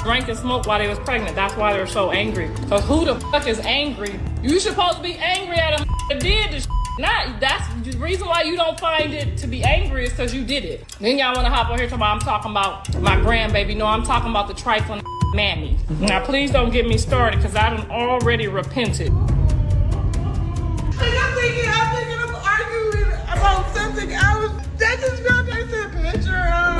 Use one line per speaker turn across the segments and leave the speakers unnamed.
drank and smoked while they was pregnant. That's why they're so angry. Cause who the fuck is angry? You supposed to be angry at a that did this. Not that's the reason why you don't find it to be angry is because you did it. Then y'all want to hop on here talking about I'm talking about my grandbaby. No, I'm talking about the trifling mammy. Now please don't get me started because I done already repented.
I'm thinking of arguing about something else. That just felt like a picture of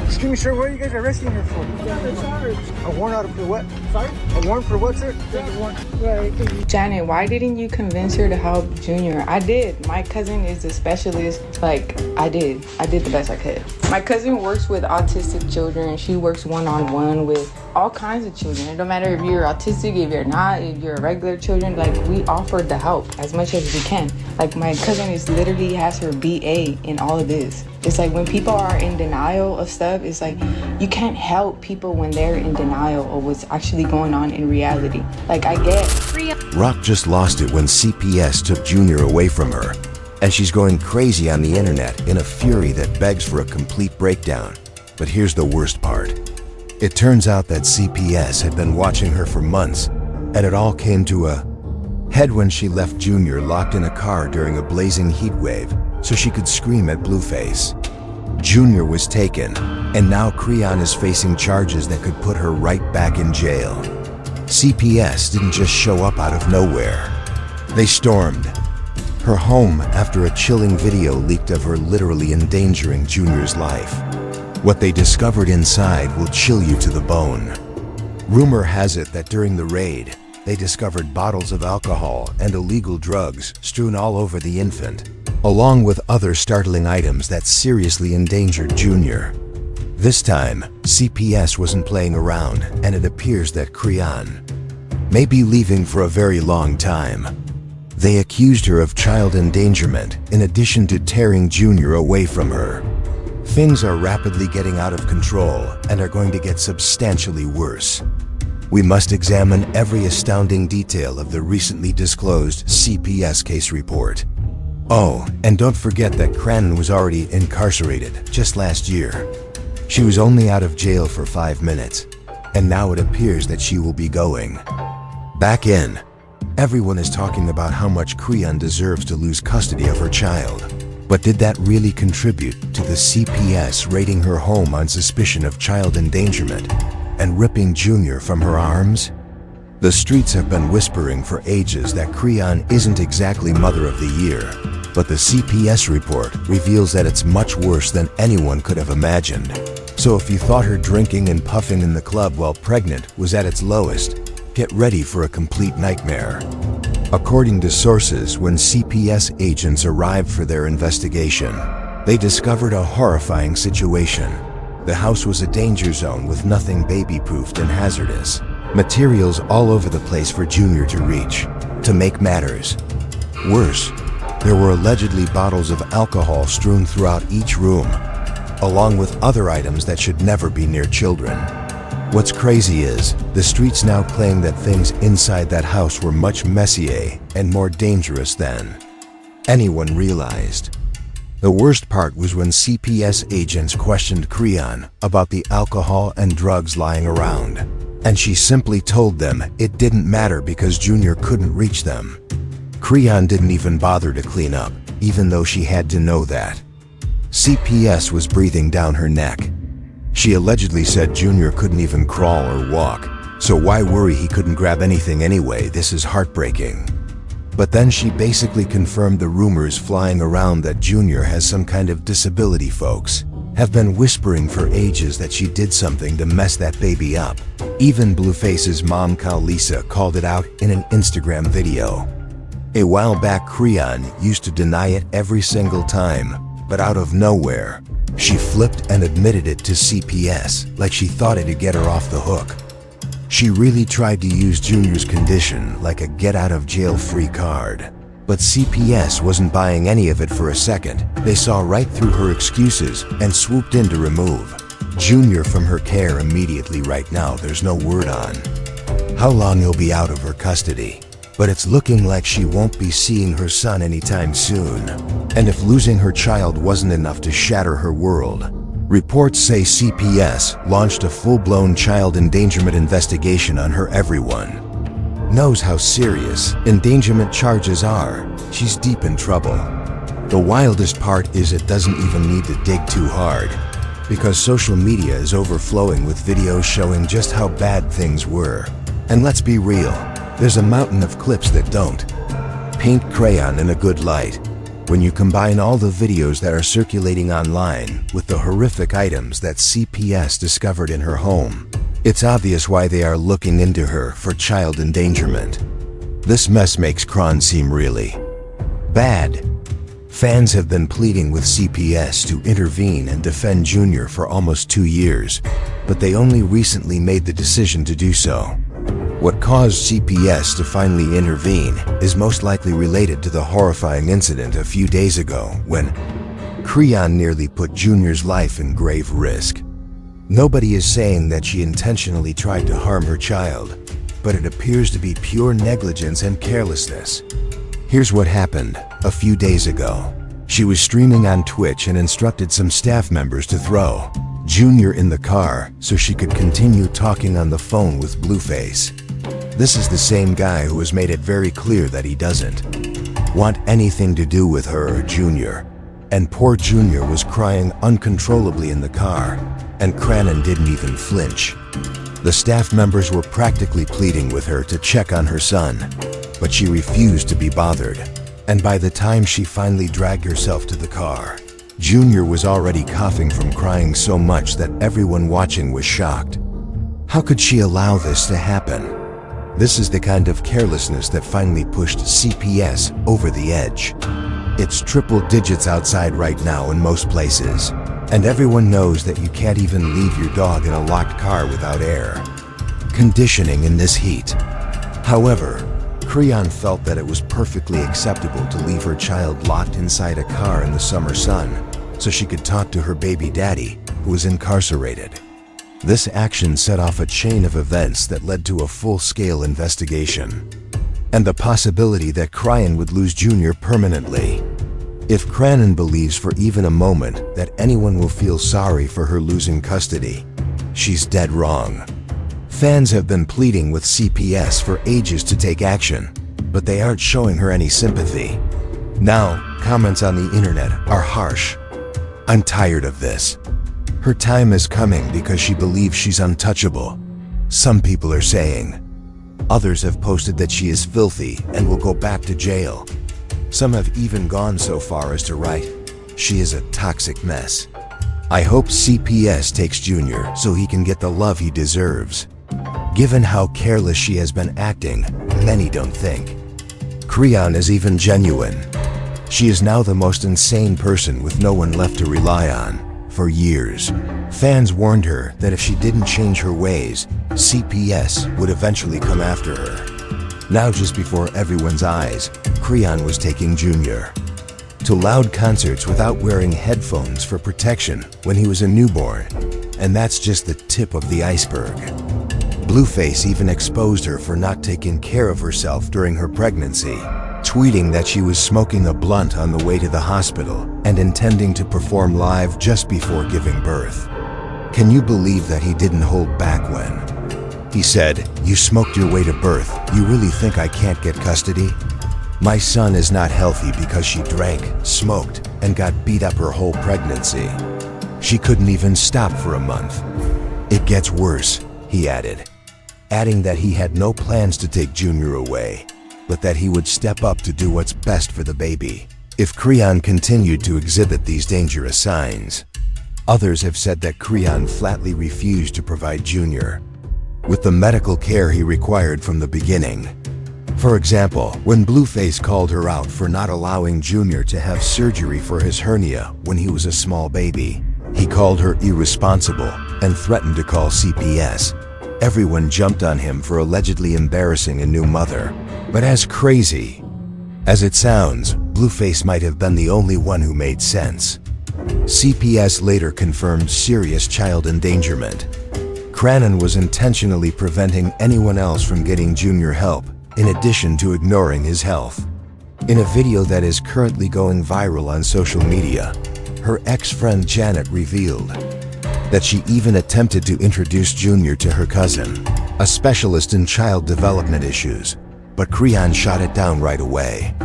Excuse me, sir, what are you guys arresting her for? A warrant out for what? Sorry? A warrant for what, sir?
Right. Janet, why didn't you convince her to help Junior? I did. My cousin is a specialist. Like, I did the best I could. My cousin works with autistic children. She works one-on-one with all kinds of children. It don't matter if you're autistic, if you're not, if you're regular children, like, we offered the help as much as we can. Like, my cousin is literally has her BA in all of this. It's like when people are in denial of stuff, it's like you can't help people when they're in denial of what's actually going on in reality. Like, I get.
Rock just lost it when CPS took Junior away from her, and she's going crazy on the internet in a fury that begs for a complete breakdown. But here's the worst part. It turns out that CPS had been watching her for months, and it all came to a head when she left Junior locked in a car during a blazing heat wave so she could scream at Blueface. Junior was taken, and now Creon is facing charges that could put her right back in jail. CPS didn't just show up out of nowhere. They stormed her home after a chilling video leaked of her literally endangering Junior's life. What they discovered inside will chill you to the bone. Rumor has it that during the raid, they discovered bottles of alcohol and illegal drugs strewn all over the infant, along with other startling items that seriously endangered Junior. This time, CPS wasn't playing around, and it appears that Creon may be leaving for a very long time. They accused her of child endangerment in addition to tearing Junior away from her. Things are rapidly getting out of control and are going to get substantially worse. We must examine every astounding detail of the recently disclosed CPS case report. Oh, and don't forget that Cranon was already incarcerated just last year. She was only out of jail for 5 minutes, and now it appears that she will be going back in. Everyone is talking about how much Creon deserves to lose custody of her child. But did that really contribute to the CPS raiding her home on suspicion of child endangerment and ripping Junior from her arms? The streets have been whispering for ages that Creon isn't exactly Mother of the Year, but the CPS report reveals that it's much worse than anyone could have imagined. So if you thought her drinking and puffing in the club while pregnant was at its lowest, get ready for a complete nightmare. According to sources, when CPS agents arrived for their investigation, they discovered a horrifying situation. The house was a danger zone with nothing baby-proofed and hazardous. Materials all over the place for Junior to reach. To make matters worse, there were allegedly bottles of alcohol strewn throughout each room, along with other items that should never be near children. What's crazy is, the streets now claim that things inside that house were much messier and more dangerous than anyone realized. The worst part was when CPS agents questioned Creon about the alcohol and drugs lying around, and she simply told them it didn't matter because Junior couldn't reach them. Creon didn't even bother to clean up, even though she had to know that. CPS was breathing down her neck. She allegedly said Junior couldn't even crawl or walk, so why worry he couldn't grab anything anyway? This is heartbreaking. But then she basically confirmed the rumors flying around that Junior has some kind of disability. Folks have been whispering for ages that she did something to mess that baby up. Even Blueface's mom, Lisa, called it out in an Instagram video. A while back, Creon used to deny it every single time, but out of nowhere, she flipped and admitted it to CPS like she thought it'd get her off the hook. She really tried to use Junior's condition like a get-out-of-jail-free card. But CPS wasn't buying any of it for a second. They saw right through her excuses and swooped in to remove Junior from her care immediately. Right now, there's no word on how long he'll be out of her custody. but it's looking like she won't be seeing her son anytime soon. And if losing her child wasn't enough to shatter her world, reports say CPS launched a full-blown child endangerment investigation on her. Everyone knows how serious endangerment charges are. She's deep in trouble. The wildest part is it doesn't even need to dig too hard, because social media is overflowing with videos showing just how bad things were. And let's be real, there's a mountain of clips that don't paint crayon in a good light. When you combine all the videos that are circulating online with the horrific items that CPS discovered in her home, it's obvious why they are looking into her for child endangerment. This mess makes Cron seem really bad. Fans have been pleading with CPS to intervene and defend Junior for almost 2 years, but they only recently made the decision to do so. What caused CPS to finally intervene is most likely related to the horrifying incident a few days ago when Creon nearly put Junior's life in grave risk. Nobody is saying that she intentionally tried to harm her child, but it appears to be pure negligence and carelessness. Here's what happened a few days ago. She was streaming on Twitch and instructed some staff members to throw Junior in the car so she could continue talking on the phone with Blueface. This is the same guy who has made it very clear that he doesn't want anything to do with her or Junior. And poor Junior was crying uncontrollably in the car, and Cranon didn't even flinch. The staff members were practically pleading with her to check on her son, but she refused to be bothered. And by the time she finally dragged herself to the car, Junior was already coughing from crying so much that everyone watching was shocked. How could she allow this to happen? This is the kind of carelessness that finally pushed CPS over the edge. It's triple digits outside right now in most places, and everyone knows that you can't even leave your dog in a locked car without air conditioning in this heat. However, Creon felt that it was perfectly acceptable to leave her child locked inside a car in the summer sun so she could talk to her baby daddy, who was incarcerated. This action set off a chain of events that led to a full-scale investigation, and the possibility that Creon would lose Junior permanently. If Cranon believes for even a moment that anyone will feel sorry for her losing custody, she's dead wrong. Fans have been pleading with CPS for ages to take action, but they aren't showing her any sympathy. Now, comments on the internet are harsh. I'm tired of this. Her time is coming because she believes she's untouchable, some people are saying. Others have posted that she is filthy and will go back to jail. Some have even gone so far as to write, "She is a toxic mess." I hope CPS takes Junior so he can get the love he deserves. Given how careless she has been acting, many don't think Creon is even genuine. She is now the most insane person with no one left to rely on. For years, fans warned her that if she didn't change her ways, CPS would eventually come after her. Now, just before everyone's eyes, Creon was taking Junior to loud concerts without wearing headphones for protection when he was a newborn. And that's just the tip of the iceberg. Blueface even exposed her for not taking care of herself during her pregnancy, tweeting that she was smoking a blunt on the way to the hospital and intending to perform live just before giving birth. Can you believe that he didn't hold back when he said, "You smoked your way to birth. You really think I can't get custody? My son is not healthy because she drank, smoked, and got beat up her whole pregnancy. She couldn't even stop for a month." It gets worse, he added, adding that he had no plans to take Junior away, but that he would step up to do what's best for the baby if Creon continued to exhibit these dangerous signs. Others have said that Creon flatly refused to provide Junior with the medical care he required from the beginning. For example, when Blueface called her out for not allowing Junior to have surgery for his hernia when he was a small baby, he called her irresponsible and threatened to call CPS. Everyone jumped on him for allegedly embarrassing a new mother. But as crazy as it sounds, Blueface might have been the only one who made sense. CPS later confirmed serious child endangerment. Cranon was intentionally preventing anyone else from getting Junior help in addition to ignoring his health. In a video that is currently going viral on social media, her ex-friend Janet revealed that she even attempted to introduce Junior to her cousin, a specialist in child development issues, but Creon shot it down right away.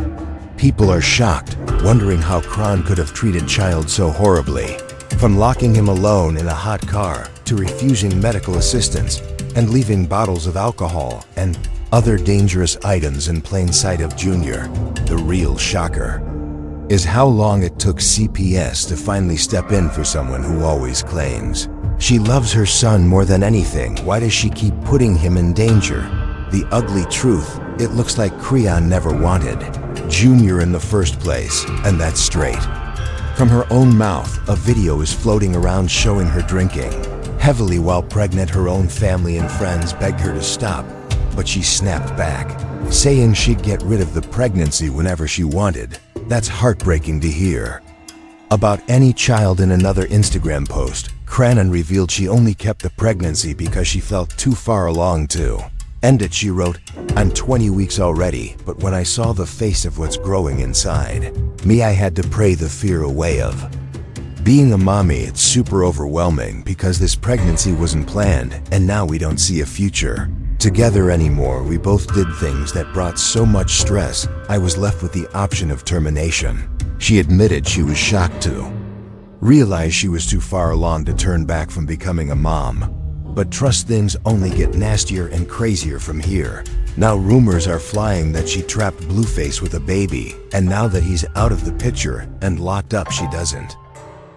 People are shocked, wondering how Creon could have treated child so horribly, from locking him alone in a hot car to refusing medical assistance and leaving bottles of alcohol and other dangerous items in plain sight of Junior. The real shocker is how long it took CPS to finally step in for someone who always claims she loves her son more than anything. Why does she keep putting him in danger? The ugly truth, it looks like Creon never wanted Junior in the first place, and that's straight from her own mouth. A video is floating around showing her drinking heavily while pregnant. Her own family and friends begged her to stop, but she snapped back, saying she'd get rid of the pregnancy whenever she wanted. That's heartbreaking to hear. About any child in another Instagram post, Creon revealed she only kept the pregnancy because she felt too far along to end it. She wrote, "I'm 20 weeks already, but when I saw the face of what's growing inside me, I had to pray the fear away of being a mommy. It's super overwhelming because this pregnancy wasn't planned, and now we don't see a future together anymore. We both did things that brought so much stress, I was left with the option of termination." She admitted she was shocked to realize she was too far along to turn back from becoming a mom. But trust, things only get nastier and crazier from here. Now rumors are flying that she trapped Blueface with a baby, and now that he's out of the picture and locked up, she doesn't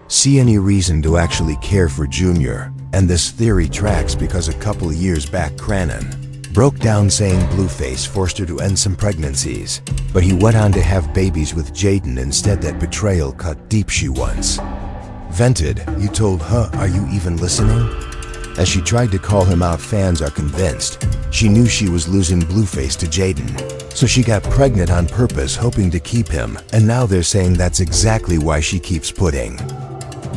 see any reason to actually care for Junior. And this theory tracks because a couple of years back, Creon broke down saying Blueface forced her to end some pregnancies, but he went on to have babies with Jaden instead. That betrayal cut deep. She once vented, "You told her, are you even listening?" As she tried to call him out, fans are convinced she knew she was losing Blueface to Jaden, so she got pregnant on purpose, hoping to keep him, and now they're saying that's exactly why she keeps putting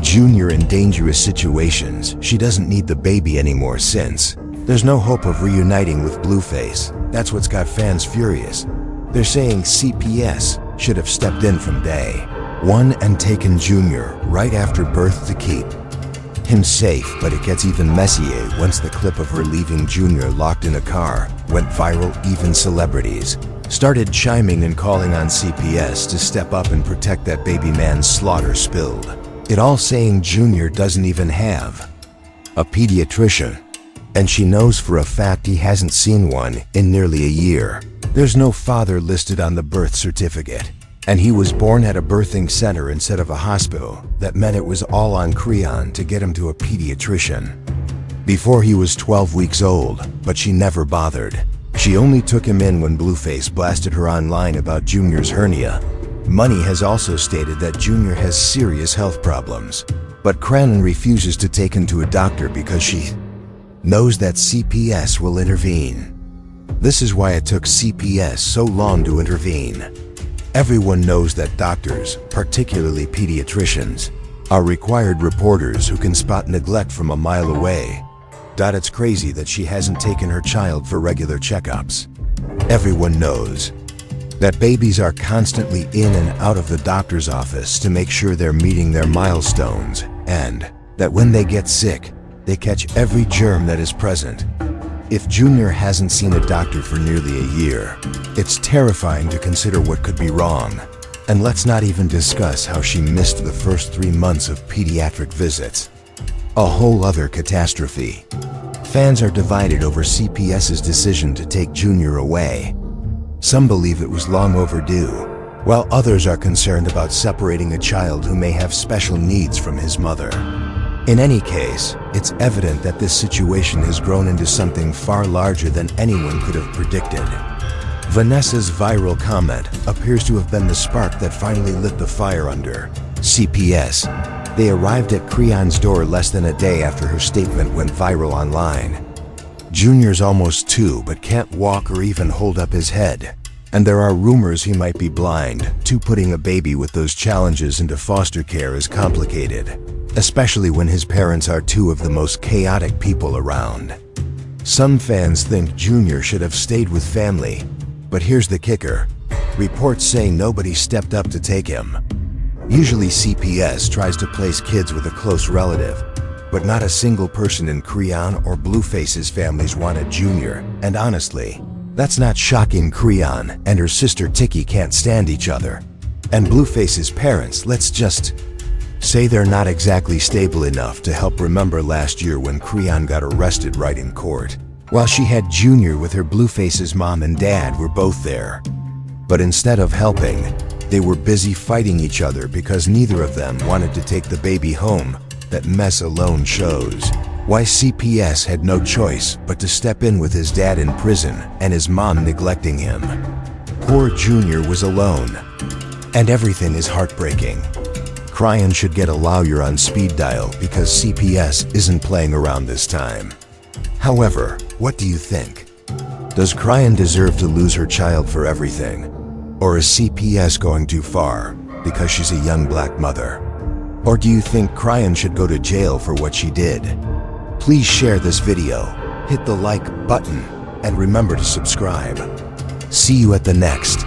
Junior in dangerous situations. She doesn't need the baby anymore since there's no hope of reuniting with Blueface. That's what's got fans furious. They're saying CPS should have stepped in from day one and taken Junior right after birth to keep him safe. But it gets even messier once the clip of her leaving Junior locked in a car went viral. Even celebrities started chiming and calling on CPS to step up and protect that baby man's slaughter spilled. It all saying Junior doesn't even have a pediatrician, and she knows for a fact he hasn't seen one in nearly a year. There's no father listed on the birth certificate, and he was born at a birthing center instead of a hospital. That meant it was all on Creon to get him to a pediatrician before he was 12 weeks old, but she never bothered. She only took him in when Blueface blasted her online about Junior's hernia. Money has also stated that Junior has serious health problems, but Creon refuses to take him to a doctor because she knows that CPS will intervene. This is why it took CPS so long to intervene. Everyone knows that doctors, particularly pediatricians, are required reporters who can spot neglect from a mile away. It's crazy that she hasn't taken her child for regular checkups. Everyone knows that babies are constantly in and out of the doctor's office to make sure they're meeting their milestones, and that when they get sick, they catch every germ that is present. If Junior hasn't seen a doctor for nearly a year, it's terrifying to consider what could be wrong. And let's not even discuss how she missed the first 3 months of pediatric visits. A whole other catastrophe. Fans are divided over CPS's decision to take Junior away. Some believe it was long overdue, while others are concerned about separating a child who may have special needs from his mother. In any case, it's evident that this situation has grown into something far larger than anyone could have predicted. Vanessa's viral comment appears to have been the spark that finally lit the fire under CPS. They arrived at Creon's door less than a day after her statement went viral online. Junior's almost 2 but can't walk or even hold up his head, and there are rumors he might be blind. Putting a baby with those challenges into foster care is complicated, especially when his parents are 2 of the most chaotic people around. Some fans think Junior should have stayed with family, But here's the kicker. Reports say nobody stepped up to take him. Usually CPS tries to place kids with a close relative, but not a single person in Creon or Blueface's families wanted Junior, and honestly, that's not shocking. Creon and her sister Tiki can't stand each other. And Blueface's parents, let's just say they're not exactly stable enough to help remember last year when Creon got arrested right in court, while she had Junior with her. Blueface's mom and dad were both there. But instead of helping, they were busy fighting each other because neither of them wanted to take the baby home. That mess alone shows why CPS had no choice but to step in with his dad in prison and his mom neglecting him. Poor Junior was alone, and everything is heartbreaking. Creon should get a lawyer on speed dial because CPS isn't playing around this time. However, what do you think? Does Creon deserve to lose her child for everything? Or is CPS going too far because she's a young black mother? Or do you think Creon should go to jail for what she did? Please share this video, hit the like button, and remember to subscribe. See you at the next.